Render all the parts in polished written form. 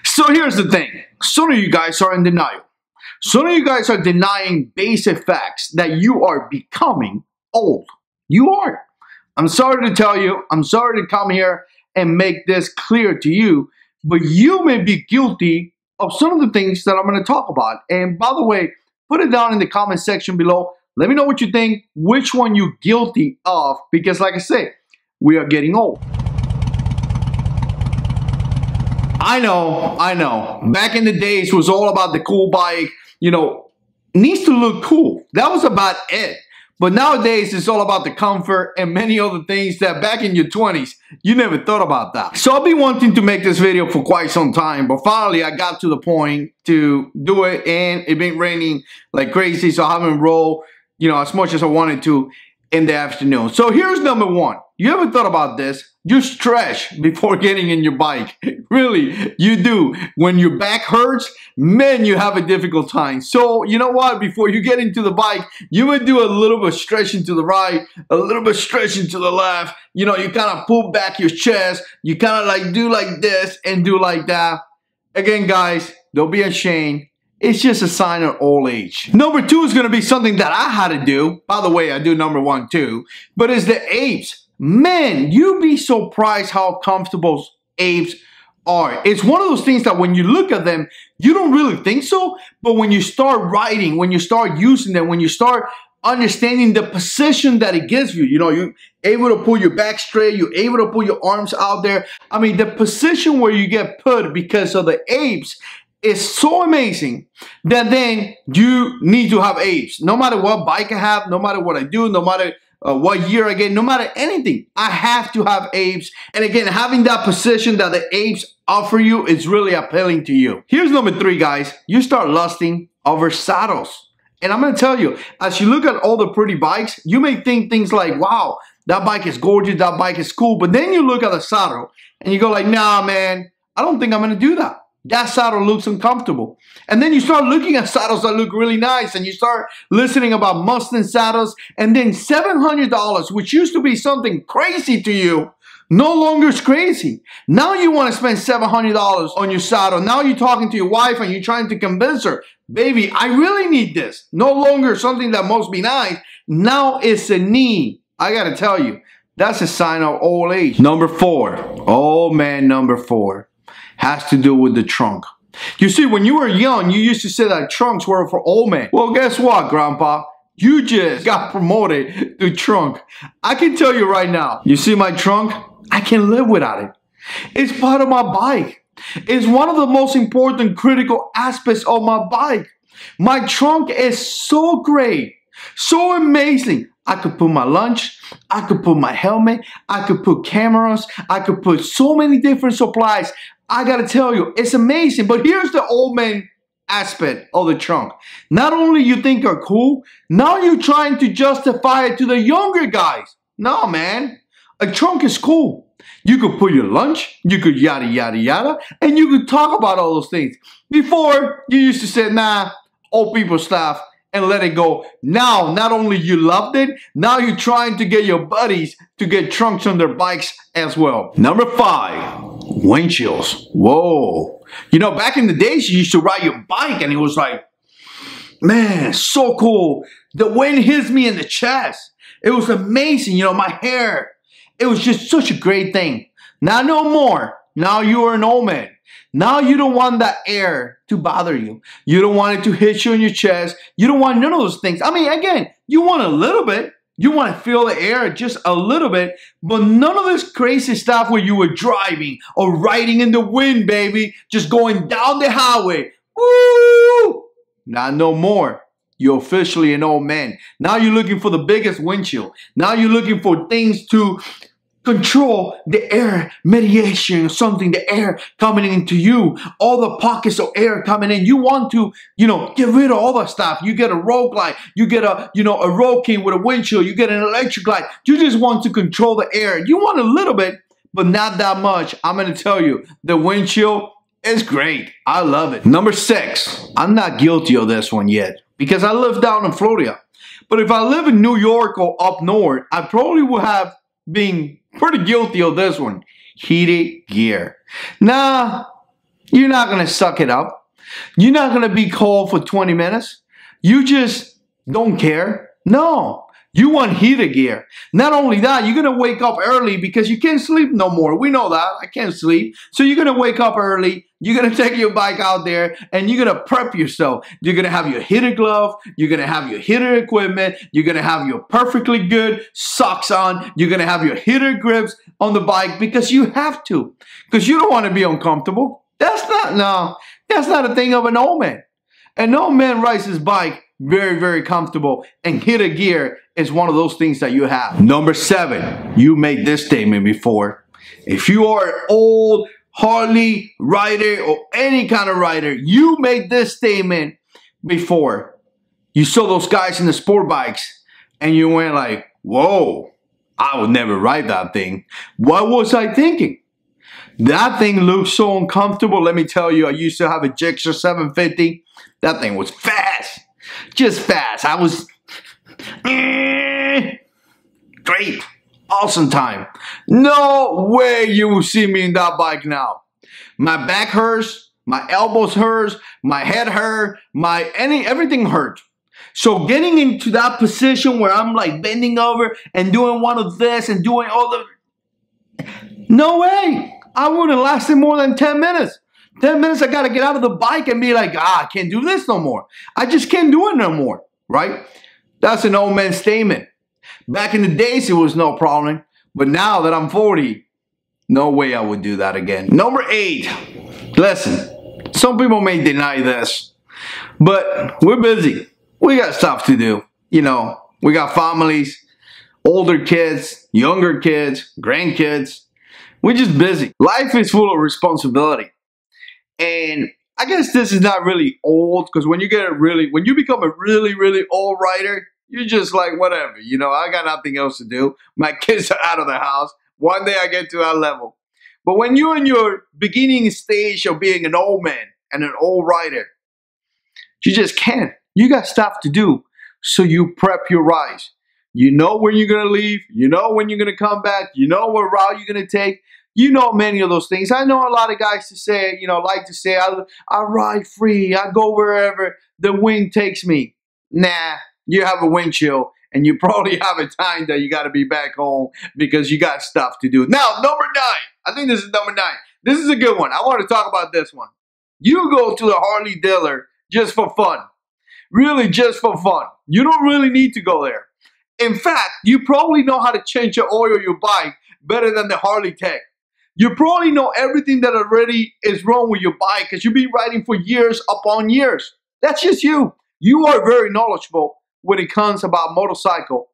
So here's the thing. Some of you guys are in denial. Some of you guys are denying basic facts that you are becoming old. You are. I'm sorry to tell you. I'm sorry to come here and make this clear to you. But you may be guilty of some of the things that I'm going to talk about. And by the way, put it down in the comment section below. Let me know what you think, which one you're guilty of. Because like I say, we are getting old. I know. Back in the days, it was all about the cool bike, needs to look cool. That was about it. But nowadays, it's all about the comfort and many other things that back in your 20s, you never thought about that. So I've been wanting to make this video for quite some time, but finally I got to the point to do it, and it's been raining like crazy, so I haven't rolled, as much as I wanted to in the afternoon. So here's number one. You ever thought about this? You stretch before getting in your bike. Really, you do. When your back hurts, man, you have a difficult time. So, you know what? Before you get into the bike, you would do a little bit of stretching to the right, a little bit of stretching to the left. You kind of pull back your chest. You kind of like do like this and do like that. Again, guys, don't be ashamed. It's just a sign of old age. Number two is going to be something that I had to do. By the way, I do number one too. But it's the apes. Man, you'd be surprised how comfortable apes are. It's one of those things that when you look at them, you don't really think so. But when you start riding, when you start using them, when you start understanding the position that it gives you, you're able to pull your back straight, you're able to pull your arms out there. I mean, the position where you get put because of the apes is so amazing that then you need to have apes. No matter what bike I have, no matter what I do, no matter what year I get, no matter anything, I have to have apes. And again, having that position that the apes offer you is really appealing to you. Here's number three, guys. You start lusting over saddles. And I'm going to tell you, as you look at all the pretty bikes, you may think things like, wow, that bike is gorgeous, that bike is cool. But then you look at the saddle and you go like, nah, man, I don't think I'm going to do that. That saddle looks uncomfortable. And then you start looking at saddles that look really nice, and you start listening about Mustang saddles, and then $700, which used to be something crazy to you, no longer is crazy. Now you want to spend $700 on your saddle. Now you're talking to your wife and you're trying to convince her, baby, I really need this. No longer something that must be nice. Now it's a need. I got to tell you, that's a sign of old age. Number four. Oh man, number four has to do with the trunk. You see, when you were young, you used to say that trunks were for old men. Well, guess what, Grandpa? You just got promoted to trunk. I can tell you right now, you see my trunk? I can live without it. It's part of my bike. It's one of the most important critical aspects of my bike. My trunk is so great, so amazing. I could put my lunch, I could put my helmet, I could put cameras, I could put so many different supplies. I gotta tell you, it's amazing. But here's the old man aspect of the trunk. Not only you think are cool, now you're trying to justify it to the younger guys. No, man. A trunk is cool. You could put your lunch, you could yada, yada, yada, and you could talk about all those things. Before, you used to say, nah, old people stuff, and let it go. Now, not only you loved it, now you're trying to get your buddies to get trunks on their bikes as well. Number five, windshields. Whoa. Back in the days, you used to ride your bike and it was like, man, so cool. The wind hits me in the chest. It was amazing. My hair. It was just such a great thing. Now, no more. Now you are an old man. Now you don't want that air to bother you. You don't want it to hit you in your chest. You don't want none of those things. I mean, again, you want a little bit. You want to feel the air just a little bit, but none of this crazy stuff where you were driving or riding in the wind, baby, just going down the highway. Woo! Not no more. You're officially an old man. Now you're looking for the biggest windshield. Now you're looking for things to control the air mediation or something, the air coming into you, all the pockets of air coming in. You want to, get rid of all that stuff. You get a road light, you get a road king with a windshield, you get an electric light. You just want to control the air. You want a little bit, but not that much. I'm going to tell you, the windshield is great. I love it. Number six, I'm not guilty of this one yet because I live down in Florida. But if I live in New York or up north, I probably would have been pretty guilty of this one. Heated gear. Nah, You're not going to suck it up. You're not going to be cold for 20 minutes. You just don't care. No. You want heater gear. Not only that, you're going to wake up early because you can't sleep no more. We know that. I can't sleep. So you're going to wake up early. You're going to take your bike out there and you're going to prep yourself. You're going to have your heater glove. You're going to have your heater equipment. You're going to have your perfectly good socks on. You're going to have your heater grips on the bike because you have to. Because you don't want to be uncomfortable. That's not a thing of an old man. An old man rides his bike very, very comfortable, and heater gear is one of those things that you have. Number 7, you made this statement before. If you are an old Harley rider or any kind of rider, you made this statement before. You saw those guys in the sport bikes and you went like, whoa, I would never ride that thing. What was I thinking? That thing looks so uncomfortable. Let me tell you, I used to have a JH6 750. That thing was fast. Just fast. I was great. Awesome time. No way you will see me in that bike now. My back hurts, my elbows hurt, my head hurt, everything hurt. So getting into that position where I'm like bending over and doing one of this and doing all the... No way. I wouldn't last more than 10 minutes. 10 minutes, I got to get out of the bike and be like, I can't do this no more. I just can't do it no more, right? That's an old man statement. Back in the days, it was no problem. But now that I'm 40, no way I would do that again. Number 8. Listen, some people may deny this, but we're busy. We got stuff to do. You know, we got families, older kids, younger kids, grandkids. We're just busy. Life is full of responsibility. And I guess this is not really old, because when you become a really, really old rider, you're just like, whatever, you know, I got nothing else to do. My kids are out of the house. One day I get to that level. But when you're in your beginning stage of being an old man and an old rider, you just can't. You got stuff to do. So you prep your rides. You know when you're going to leave. You know when you're going to come back. You know what route you're going to take. You know many of those things. I know a lot of guys like to say, I ride free. I go wherever the wind takes me. Nah, you have a wind chill, and you probably have a time that you got to be back home because you got stuff to do. Now, number 9. I think this is number 9. This is a good one. I want to talk about this one. You go to the Harley dealer just for fun. Really, just for fun. You don't really need to go there. In fact, you probably know how to change your oil of your bike better than the Harley tech. You probably know everything that already is wrong with your bike because you've been riding for years upon years. That's just you. You are very knowledgeable when it comes about motorcycle.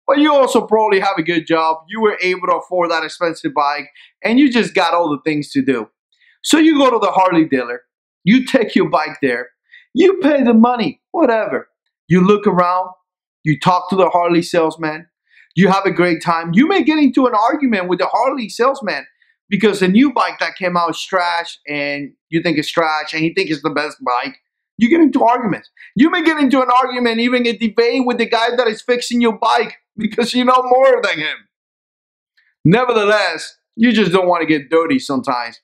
But you also probably have a good job. You were able to afford that expensive bike and you just got all the things to do. So you go to the Harley dealer. You take your bike there. You pay the money, whatever. You look around. You talk to the Harley salesman. You have a great time. You may get into an argument with the Harley salesman because the new bike that came out is trash and you think it's trash and he thinks it's the best bike. You get into arguments. You may get into an argument, even a debate with the guy that is fixing your bike because you know more than him. Nevertheless, you just don't want to get dirty sometimes.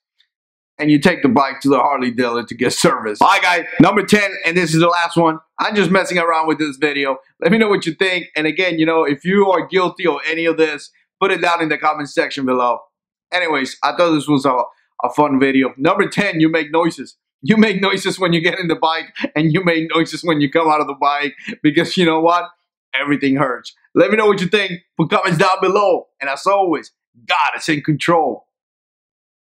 And you take the bike to the Harley dealer to get service. All right, guys, number 10, and this is the last one. I'm just messing around with this video. Let me know what you think. And again, you know, if you are guilty of any of this, put it down in the comment section below. Anyways, I thought this was a fun video. Number 10, you make noises. You make noises when you get in the bike, and you make noises when you come out of the bike, because you know what? Everything hurts. Let me know what you think. Put comments down below. And as always, God is in control.